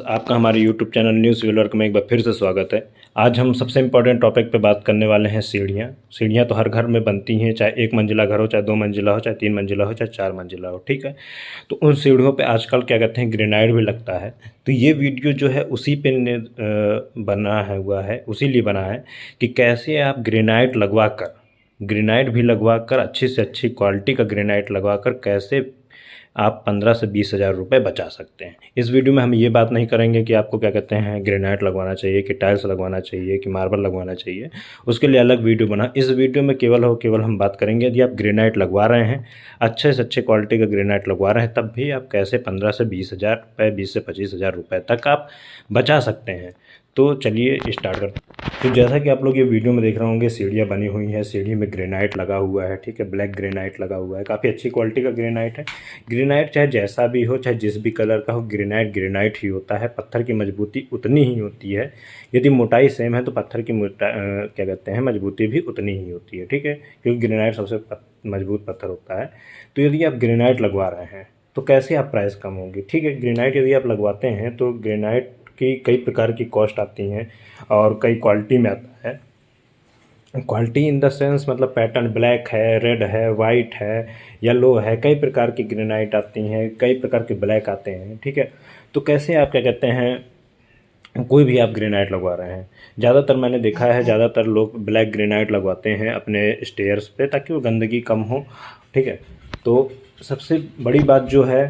आपका हमारे YouTube channel news viewer में एक बार फिर से स्वागत है। आज हम सबसे इम्पोर्टेंट टॉपिक पे बात करने वाले हैं सीढ़ियाँ। सीढ़ियाँ तो हर घर में बनती हैं, चाहे एक मंजिला घर हो, चाहे दो मंजिला हो, चाहे तीन मंजिला हो, चाहे चार मंजिला हो, ठीक है। तो उन सीढ़ियों पे आजकल क्या कहते हैं, ग्रेनाइट भी लगता है। तो ये वीडियो जो है उसी पे बना है हुआ है, उसी लिए बना है कि कैसे आप ग्रेनाइट भी लगवा कर अच्छी से अच्छी क्वालिटी का ग्रेनाइट लगवा कर कैसे आप 15 से 20 हज़ार रुपये बचा सकते हैं। इस वीडियो में हम ये बात नहीं करेंगे कि आपको क्या कहते हैं ग्रेनाइट लगवाना चाहिए, कि टाइल्स लगवाना चाहिए, कि मार्बल लगवाना चाहिए, उसके लिए अलग वीडियो बना। इस वीडियो में केवल हम बात करेंगे यदि आप ग्रेनाइट लगवा रहे हैं, अच्छे से अच्छे क्वालिटी का ग्रेनाइट लगवा रहे हैं, तब भी आप कैसे 15 से 20 हज़ार रुपये, 20 से 25 हज़ार रुपये तक आप बचा सकते हैं। तो चलिए स्टार्ट करते हैं। तो जैसा कि आप लोग ये वीडियो में देख रहे होंगे, सीढ़ियाँ बनी हुई हैं, सीढ़ी में ग्रेनाइट लगा हुआ है, ठीक है, ब्लैक ग्रेनाइट लगा हुआ है, काफ़ी अच्छी क्वालिटी का ग्रेनाइट है। ग्रेनाइट चाहे जैसा भी हो, चाहे जिस भी कलर का हो, ग्रेनाइट ही होता है। पत्थर की मजबूती उतनी ही होती है, यदि मोटाई सेम है तो पत्थर की क्या कहते हैं मजबूती भी उतनी ही होती है, ठीक है, क्योंकि ग्रेनाइट सबसे मजबूत पत्थर होता है। तो यदि आप ग्रेनाइट लगवा रहे हैं तो कैसे आप प्राइस कम होगी, ठीक है। ग्रेनाइट यदि आप लगवाते हैं तो ग्रेनाइट की कई प्रकार की कॉस्ट आती हैं और कई क्वालिटी में आता है। क्वालिटी इन द सेंस मतलब पैटर्न ब्लैक है, रेड है, वाइट है, येलो है, कई प्रकार की ग्रेनाइट आती हैं, कई प्रकार के ब्लैक आते हैं, ठीक है। तो कैसे आप क्या कहते हैं कोई भी आप ग्रेनाइट लगवा रहे हैं, ज़्यादातर मैंने देखा है ज़्यादातर लोग ब्लैक ग्रेनाइट लगवाते हैं अपने स्टेयर्स पे ताकि वो गंदगी कम हो, ठीक है। तो सबसे बड़ी बात जो है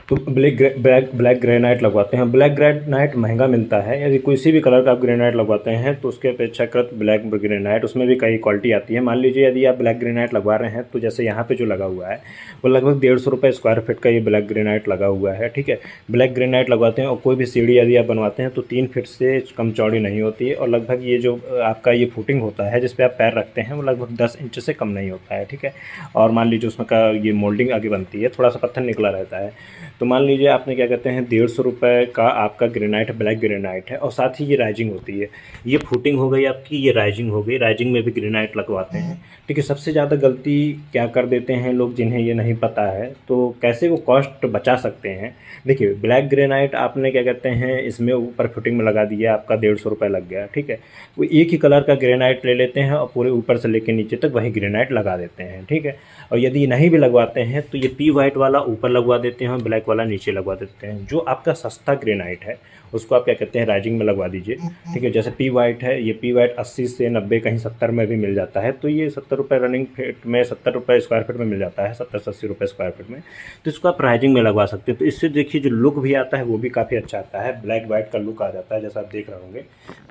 तो ब्लैक ग्रेनाइट लगवाते हैं। ब्लैक ग्रेनाइट महंगा मिलता है, यदि किसी भी कलर का आप ग्रेनाइट लगवाते हैं तो उसके अपेक्षाकृत ब्लैक ग्रेनाइट उसमें भी कई क्वालिटी आती है। मान लीजिए यदि आप ब्लैक ग्रेनाइट लगवा रहे हैं तो जैसे यहाँ पे जो लगा हुआ है वो लगभग 150 रुपये स्क्वायर फीट का ये ब्लैक ग्रेनाइट लगा हुआ है, ठीक है। ब्लैक ग्रेनाइट लगवाते हैं और कोई भी सीढ़ी यदि आप बनवाते हैं तो 3 फीट से कम चौड़ी नहीं होती है और लगभग ये जो आपका ये फुटिंग होता है जिस पर आप पैर रखते हैं वो लगभग 10 इंच से कम नहीं होता है, ठीक है। और मान लीजिए उसमें का ये मोल्डिंग आगे बनती है, थोड़ा सा पत्थर निकला रहता है। तो मान लीजिए आपने क्या कहते हैं 150 रुपये का आपका ग्रेनाइट ब्लैक ग्रेनाइट है और साथ ही ये राइजिंग होती है। ये फुटिंग हो गई आपकी, ये राइजिंग हो गई, राइजिंग में भी ग्रेनाइट लगवाते हैं, ठीक है। सबसे ज़्यादा गलती क्या कर देते हैं लोग जिन्हें ये नहीं पता है, तो कैसे वो कॉस्ट बचा सकते हैं। देखिए ब्लैक ग्रेनाइट आपने क्या कहते हैं इसमें ऊपर फिटिंग में लगा दिया, आपका 150 रुपये लग गया, ठीक है। वो एक ही कलर का ग्रेनाइट ले लेते हैं और पूरे ऊपर से लेकर नीचे तक वही ग्रेनाइट लगा देते हैं, ठीक है। और यदि नहीं भी लगवाते हैं तो ये पी वाइट वाला ऊपर लगवा देते हैं और ब्लैक वाला नीचे लगवा देते हैं। जो आपका सस्ता ग्रेनाइट है उसको आप क्या कहते हैं राइजिंग में लगवा दीजिए, ठीक है। जैसे पी वाइट है, ये पी वाइट 80 से 90 कहीं 70 में भी मिल जाता है, तो ये 70 रुपये रनिंग फीट में 70 रुपये स्क्वायर फीट में मिल जाता है, 70 से 80 रुपये स्क्वायर फीट में। तो इसको आप राइजिंग में लगवा सकते हैं। तो इससे देखिए जो लुक भी आता है वो भी काफ़ी अच्छा आता है, ब्लैक वाइट का लुक आ जाता है। जैसा आप देख रहे होंगे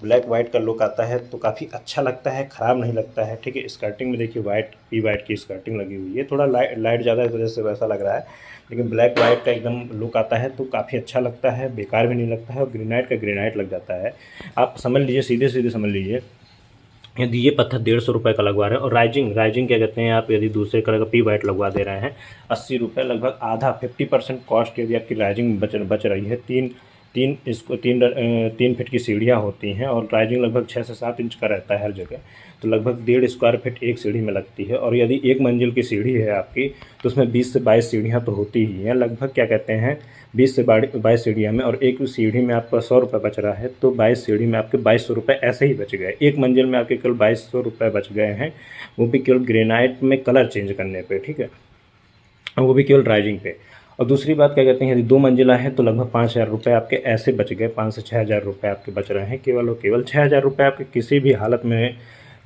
ब्लैक वाइट का लुक आता है तो काफ़ी अच्छा लगता है, ख़राब नहीं लगता है, ठीक है। स्कर्टिंग में देखिए वाइट पी वाइट की स्कर्टिंग लगी हुई है, थोड़ा लाइट ज़्यादा इस वजह से वैसा लग रहा है, लेकिन ब्लैक वाइट का एकदम लुक आता है तो काफ़ी अच्छा लगता है, बेकार भी नहीं लगता है और ग्रेनाइट का ग्रेनाइट लग जाता है। आप समझ लीजिए, सीधे सीधे समझ लीजिए, यदि ये पत्थर 150 रुपये का लगवा रहे हैं और राइजिंग क्या कहते हैं आप यदि दूसरे कलर का पी वाइट लगवा दे रहे हैं 80 रुपये, लगभग आधा 50% कॉस्ट यदि आपकी राइजिंग बच रही है। तीन फीट की सीढ़ियाँ होती हैं और राइजिंग लगभग 6 से 7 इंच का रहता है हर जगह, तो लगभग 1.5 स्क्वायर फीट एक सीढ़ी में लगती है। और यदि एक मंजिल की सीढ़ी है आपकी तो उसमें 20 से 22 सीढ़ियाँ तो होती ही हैं, लगभग क्या कहते हैं 20 से 22 सीढ़ियाँ में, और एक सीढ़ी में आपका 100 रुपये बच रहा है, तो 22 सीढ़ी में आपके 2200 रुपये ऐसे ही बच गए। एक मंजिल में आपके केवल 2200 रुपये बच गए हैं, वो भी केवल ग्रेनाइट में कलर चेंज करने पर, ठीक है, वो भी केवल राइजिंग पे। और दूसरी बात क्या कहते हैं यदि 2 मंजिला है तो लगभग 5000 रुपये आपके ऐसे बच गए, 5 से 6000 रुपये आपके बच रहे हैं केवल और केवल। 6000 रुपये आपके किसी भी हालत में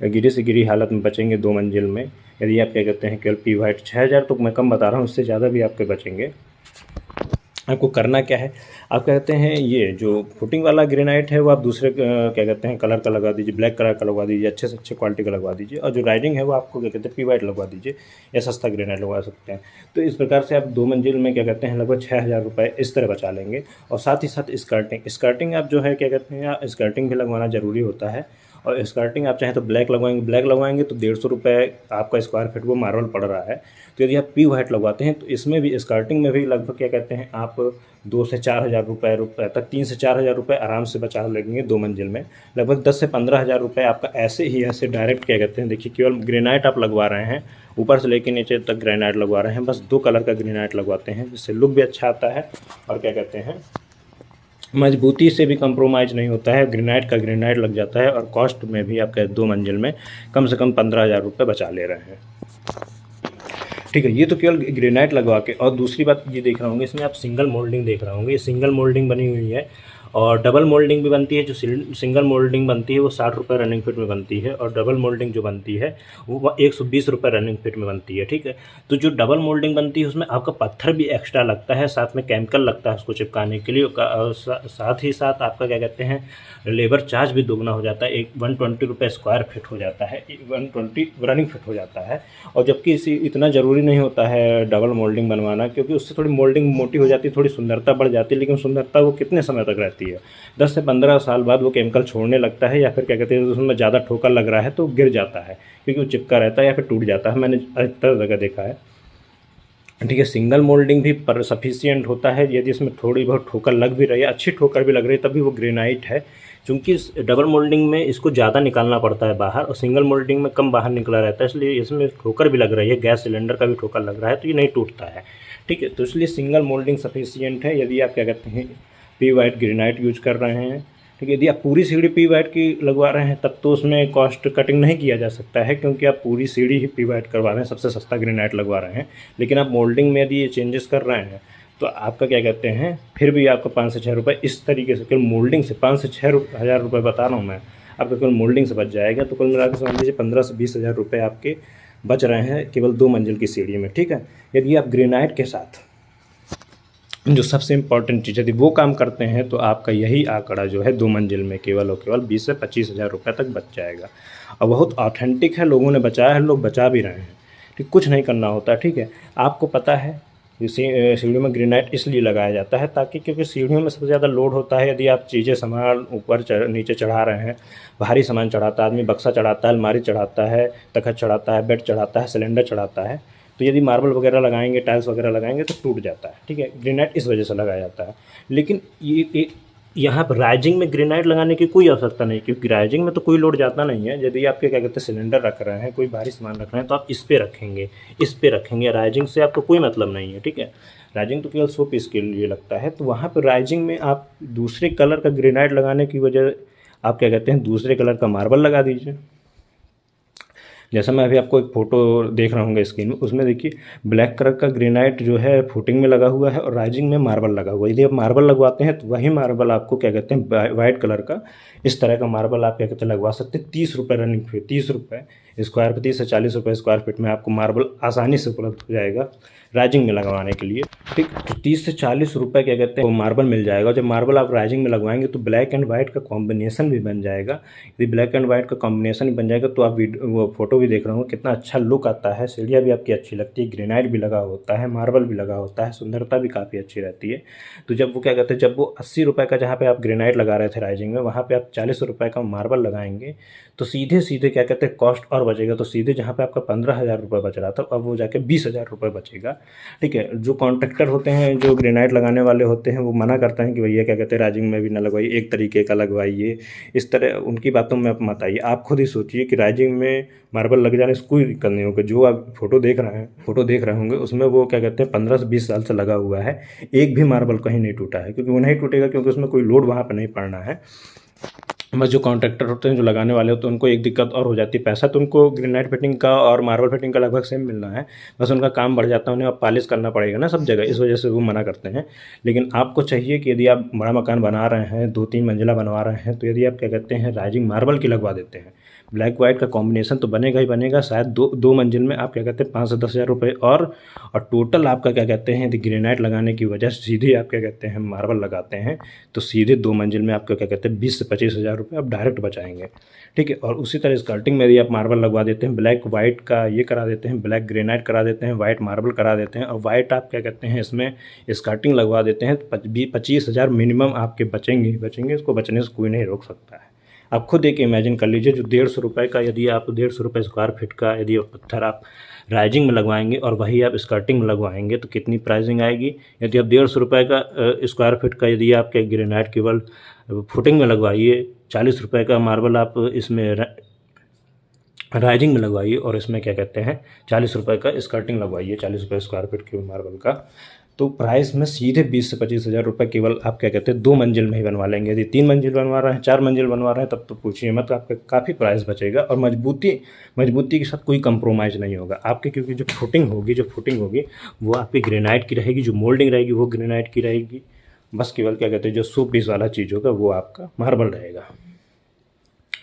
गिरी से गिरी हालत में बचेंगे 2 मंजिल में। यदि आप क्या कहते हैं केवल पी वाइट 6000, तो मैं कम बता रहा हूँ, उससे ज़्यादा भी आपके बचेंगे। आपको करना क्या है, आप कहते हैं ये जो फुटिंग वाला ग्रेनाइट है वो आप दूसरे क्या कहते हैं कलर का लगा दीजिए, ब्लैक कलर का लगवा दीजिए, अच्छे से अच्छे क्वालिटी का लगवा दीजिए। और जो राइजिंग है वो आपको क्या कहते हैं पी वाइट लगवा दीजिए या सस्ता ग्रेनाइट लगवा सकते हैं। तो इस प्रकार से आप 2 मंजिल में क्या कहते हैं लगभग 6000 रुपये इस तरह बचा लेंगे। और साथ ही साथ स्कर्टिंग आप जो है क्या कहते हैं स्कर्टिंग भी लगवाना ज़रूरी होता है। और स्कर्टिंग आप चाहें तो ब्लैक लगवाएंगे तो 150 रुपये आपका स्क्वायर फीट वो मार्बल पड़ रहा है। तो यदि आप पी वाइट लगवाते हैं तो इसमें भी स्कर्टिंग में भी लगभग क्या कहते हैं आप 2 से 4 हज़ार रुपये तक 3 से 4 हज़ार रुपये आराम से बचा लेंगे 2 मंजिल में। लगभग 10 से 15 हज़ार रुपये आपका ऐसे डायरेक्ट क्या कहते हैं, देखिए केवल ग्रेनाइट आप लगवा रहे हैं, ऊपर से लेकर नीचे तक ग्रेनाइट लगवा रहे हैं, बस 2 कलर का ग्रेनाइट लगवाते हैं जिससे लुक भी अच्छा आता है और क्या कहते हैं मजबूती से भी कंप्रोमाइज़ नहीं होता है, ग्रेनाइट का ग्रेनाइट लग जाता है और कॉस्ट में भी आपका 2 मंजिल में कम से कम 15,000 रुपये बचा ले रहे हैं। ठीक है, ये तो केवल ग्रेनाइट लगवा के। और दूसरी बात ये देख रहा होंगे, इसमें आप सिंगल मोल्डिंग देख रहे होंगे, ये सिंगल मोल्डिंग बनी हुई है और डबल मोल्डिंग भी बनती है। जो सिंगल मोल्डिंग बनती है वो 60 रुपये रनिंग फिट में बनती है और डबल मोल्डिंग जो बनती है वो 120 रुपये रनिंग फिट में बनती है। ठीक है, तो जो डबल मोल्डिंग बनती है उसमें आपका पत्थर भी एक्स्ट्रा लगता है, साथ में केमिकल लगता है उसको चिपकाने के लिए, साथ ही साथ आपका क्या कहते हैं लेबर चार्ज भी दोगुना हो जाता है, एक 120 रुपये स्क्वायर फिट हो जाता है, 120 रनिंग फिट हो जाता है। और जबकि इसी इतना ज़रूरी नहीं होता है डबल मोल्डिंग बनवाना, क्योंकि उससे थोड़ी मोल्डिंग मोटी हो जाती है, थोड़ी सुंदरता बढ़ जाती है, लेकिन सुंदरता वो कितने समय तक रहती है, 10 से 15 साल बाद वो केमिकल छोड़ने लगता है, या फिर क्या कहते हैं उसमें ज़्यादा ठोकर लग रहा है तो गिर जाता है, क्योंकि वो चिपका रहता है या फिर टूट जाता है, मैंने अधिकतर जगह देखा है। ठीक है, सिंगल मोल्डिंग भी पर सफिशियंट होता है, यदि इसमें थोड़ी बहुत ठोकर लग भी रही है, अच्छी ठोकर भी लग रही है, तभी वो ग्रेनाइट है। क्योंकि डबल मोल्डिंग में इसको ज़्यादा निकालना पड़ता है बाहर और सिंगल मोल्डिंग में कम बाहर निकला रहता है, इसलिए इसमें ठोकर भी लग रही है, गैस सिलेंडर का भी ठोकर लग रहा है तो ये नहीं टूटता है। ठीक है, तो इसलिए सिंगल मोल्डिंग सफिशियंट है यदि आप क्या कहते हैं पी वाइट ग्रेनाइट यूज कर रहे हैं। ठीक है, यदि आप पूरी सीढ़ी पी वाइट की लगवा रहे हैं तब तो उसमें कॉस्ट कटिंग नहीं किया जा सकता है, क्योंकि आप पूरी सीढ़ी ही पी वाइट करवा रहे हैं, सबसे सस्ता ग्रेनाइट लगवा रहे हैं। लेकिन आप मोल्डिंग में यदि ये चेंजेस कर रहे हैं तो आपका क्या कहते हैं फिर भी आपका 5 से 6 रुपये इस तरीके से केवल मोल्डिंग से 5 से 6 हज़ार रुपये बता रहा हूँ मैं, आपका केवल मोल्डिंग से बच जाएगा। तो कुल मिलाकर समझ लीजिए 15 से 20 हज़ार रुपये आपके बच रहे हैं केवल 2 मंजिल की सीढ़ी में। ठीक है, यदि आप ग्रेनाइट के साथ जो सबसे इम्पॉर्टेंट चीज़ यदि वो काम करते हैं तो आपका यही आंकड़ा जो है 2 मंजिल में केवल और केवल 20 से 25 हज़ार रुपये तक बच जाएगा। और बहुत ऑथेंटिक है, लोगों ने बचाया है, लोग बचा भी रहे हैं। ठीक, कुछ नहीं करना होता। ठीक है, आपको पता है सीढ़ियों में ग्रेनाइट इसलिए लगाया जाता है ताकि, क्योंकि सीढ़ियों में सबसे ज़्यादा लोड होता है। यदि आप चीज़ें सामान ऊपर नीचे चढ़ा रहे हैं, भारी सामान चढ़ाता है आदमी, बक्सा चढ़ाता है, अलमारी चढ़ाता है, तखत चढ़ाता है, बेड चढ़ाता है, सिलेंडर चढ़ाता है, तो यदि मार्बल वगैरह लगाएंगे, टाइल्स वगैरह लगाएंगे तो टूट जाता है। ठीक है, ग्रेनाइट इस वजह से लगाया जाता है। लेकिन ये यहाँ पर राइजिंग में ग्रेनाइट लगाने की कोई आवश्यकता नहीं, क्योंकि राइजिंग में तो कोई लोड जाता नहीं है। यदि आपके क्या कहते हैं सिलेंडर रख रहे हैं, कोई भारी सामान रख रहे हैं तो आप इस पर रखेंगे, राइजिंग से आपको कोई मतलब नहीं है। ठीक है, राइजिंग तो केवल 100 पीस के लिए लगता है, तो वहाँ पर राइजिंग में आप दूसरे कलर का ग्रेनाइट लगाने की वजह आप क्या कहते हैं दूसरे कलर का मार्बल लगा दीजिए। जैसा मैं अभी आपको एक फ़ोटो देख रहा हूँ स्क्रीन में, उसमें देखिए ब्लैक कलर का ग्रेनाइट जो है फुटिंग में लगा हुआ है और राइजिंग में मार्बल लगा हुआ है। यदि आप मार्बल लगवाते हैं तो वही मार्बल आपको क्या कहते हैं वाइट कलर का इस तरह का मार्बल आप क्या कहते हैं लगवा सकते हैं। 30 रुपये रनिंग फीट, 30 रुपये स्क्वायर फीट, 30 से 40 रुपये स्क्वायर फीट में आपको मार्बल आसानी से उपलब्ध हो जाएगा राइजिंग में लगवाने के लिए। ठीक, तो 30 से 40 रुपये क्या कहते हैं वो मार्बल मिल जाएगा। जब मार्बल आप राइजिंग में लगवाएंगे तो ब्लैक एंड वाइट का कॉम्बिनेशन भी बन जाएगा। यदि ब्लैक एंड वाइट का कॉम्बिनेशन भी बन जाएगा तो आप वो फोटो भी देख रहे होंगे कितना अच्छा लुक आता है, सीढ़ियाँ भी आपकी अच्छी लगती है, ग्रेनाइट भी लगा होता है, मार्बल भी लगा होता है, सुंदरता भी काफ़ी अच्छी रहती है। तो जब वो क्या कहते हैं जब वो 80 रुपये का जहाँ पे आप ग्रेनाइट लगा रहे थे राइजिंग में, वहाँ पे आप 40 रुपये का मार्बल लगाएंगे तो सीधे क्या कहते हैं कॉस्ट और बचेगा। तो सीधे जहाँ पे आपका 15,000 रुपये बच रहा था अब वो जाके 20,000 रुपये बचेगा। ठीक है, जो कॉन्ट्रैक्टर होते हैं, जो ग्रेनाइट लगाने वाले होते हैं, वो मना करते हैं कि भैया क्या कहते हैं राइजिंग में भी ना लगवाइए, एक तरीके का लगवाइए, इस तरह उनकी बातों में आप मत आइए। आप खुद ही सोचिए कि राइजिंग में मार्बल लग जाने से कोई दिक्कत नहीं होगी। जो आप फोटो देख रहे होंगे उसमें वो क्या कहते हैं 15 से 20 साल से लगा हुआ है, एक भी मार्बल कहीं नहीं टूटा है, क्योंकि वो नहीं टूटेगा क्योंकि उसमें कोई लोड वहाँ पर नहीं पड़ना है। बस जो कॉन्ट्रैक्टर होते हैं, जो लगाने वाले होते हैं, उनको एक दिक्कत और हो जाती है, पैसा तो उनको ग्रेनाइट फिटिंग का और मार्बल फिटिंग का लगभग सेम मिलना है, बस उनका काम बढ़ जाता है, उन्हें अब पॉलिश करना पड़ेगा ना सब जगह, इस वजह से वो मना करते हैं। लेकिन आपको चाहिए कि यदि आप बड़ा मकान बना रहे हैं, 2-3 मंजिला बनवा रहे हैं, तो यदि आप क्या कहते हैं राइजिंग मार्बल की लगवा देते हैं, ब्लैक वाइट का कॉम्बिनेशन तो बनेगा ही बनेगा, शायद दो मंजिल में आप क्या कहते हैं 5 से 10 हज़ार रुपये और टोटल आपका क्या कहते हैं यदि ग्रेनाइट लगाने की वजह से सीधे आप क्या कहते हैं मार्बल लगाते हैं तो सीधे 2 मंजिल में आपका क्या कहते हैं 20 से 25 हज़ार रुपये आप डायरेक्ट बचाएंगे। ठीक है, और उसी तरह स्कर्टिंग में यदि आप मार्बल लगवा देते हैं, ब्लैक वाइट का ये करा देते हैं, ब्लैक ग्रेनाइट करा देते हैं, वाइट मार्बल करा देते हैं और वाइट आप क्या कहते हैं इसमें स्कर्टिंग लगवा देते हैं, 25 हज़ार मिनिमम आपके बचेंगे। इसको बचने से कोई नहीं रोक सकता है। आप खुद एक इमेजिन कर लीजिए, जो 150 रुपये का यदि आप 150 रुपये स्क्वायर फीट का यदि पत्थर आप राइजिंग में लगवाएंगे और वही आप स्कर्टिंग में लगवाएंगे तो कितनी प्राइसिंग आएगी। यदि आप 150 रुपये का स्क्वायर फीट का यदि आपके ग्रेनाइट केवल फुटिंग में लगवाइए, 40 रुपये का मार्बल आप इसमें राइजिंग में लगवाइए और इसमें क्या कहते हैं 40 रुपये का स्कर्टिंग लगवाइए, 40 रुपये स्क्वायर फीट के मार्बल का, तो प्राइस में सीधे 20 से 25 हज़ार रुपये केवल आप क्या कहते हैं 2 मंजिल में ही बनवा लेंगे। यदि 3 मंजिल बनवा रहे हैं, 4 मंजिल बनवा रहे हैं, तब तो पूछिए मत, आपका काफ़ी प्राइस बचेगा और मजबूती के साथ कोई कंप्रोमाइज़ नहीं होगा आपके, क्योंकि जो फुटिंग होगी वो आपकी ग्रेनाइट की रहेगी, जो मोल्डिंग रहेगी वो ग्रेनाइट की रहेगी। बस केवल क्या कहते हैं जो शो पीस वाला चीज़ होगा वो आपका मार्बल रहेगा।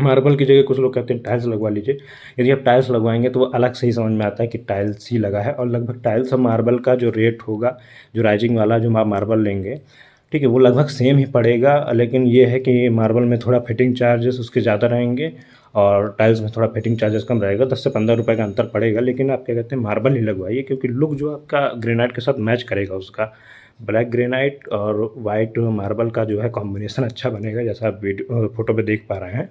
मार्बल की जगह कुछ लोग कहते हैं टाइल्स लगवा लीजिए। यदि आप टाइल्स लगवाएंगे तो वो अलग से ही समझ में आता है कि टाइल्स ही लगा है, और लगभग टाइल्स और मार्बल का जो रेट होगा, जो राइजिंग वाला जो आप मार्बल लेंगे, ठीक है, वो लगभग सेम ही पड़ेगा। लेकिन ये है कि मार्बल में थोड़ा फिटिंग चार्जेस उसके ज़्यादा रहेंगे और टाइल्स में थोड़ा फिटिंग चार्जेस कम रहेगा, 10 से 15 रुपये का अंतर पड़ेगा। लेकिन आप क्या कहते हैं मार्बल ही लगवाइए, क्योंकि लुक जो आपका ग्रेनाइट के साथ मैच करेगा, उसका ब्लैक ग्रेनाइट और वाइट मार्बल का जो है कॉम्बिनेशन अच्छा बनेगा, जैसा आप फोटो पे देख पा रहे हैं।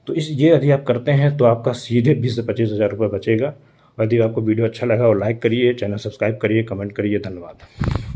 तो ये यदि आप करते हैं तो आपका सीधे 20 से 25 हज़ार रुपये बचेगा। यदि आपको वीडियो अच्छा लगा और लाइक करिए, चैनल सब्सक्राइब करिए, कमेंट करिए। धन्यवाद।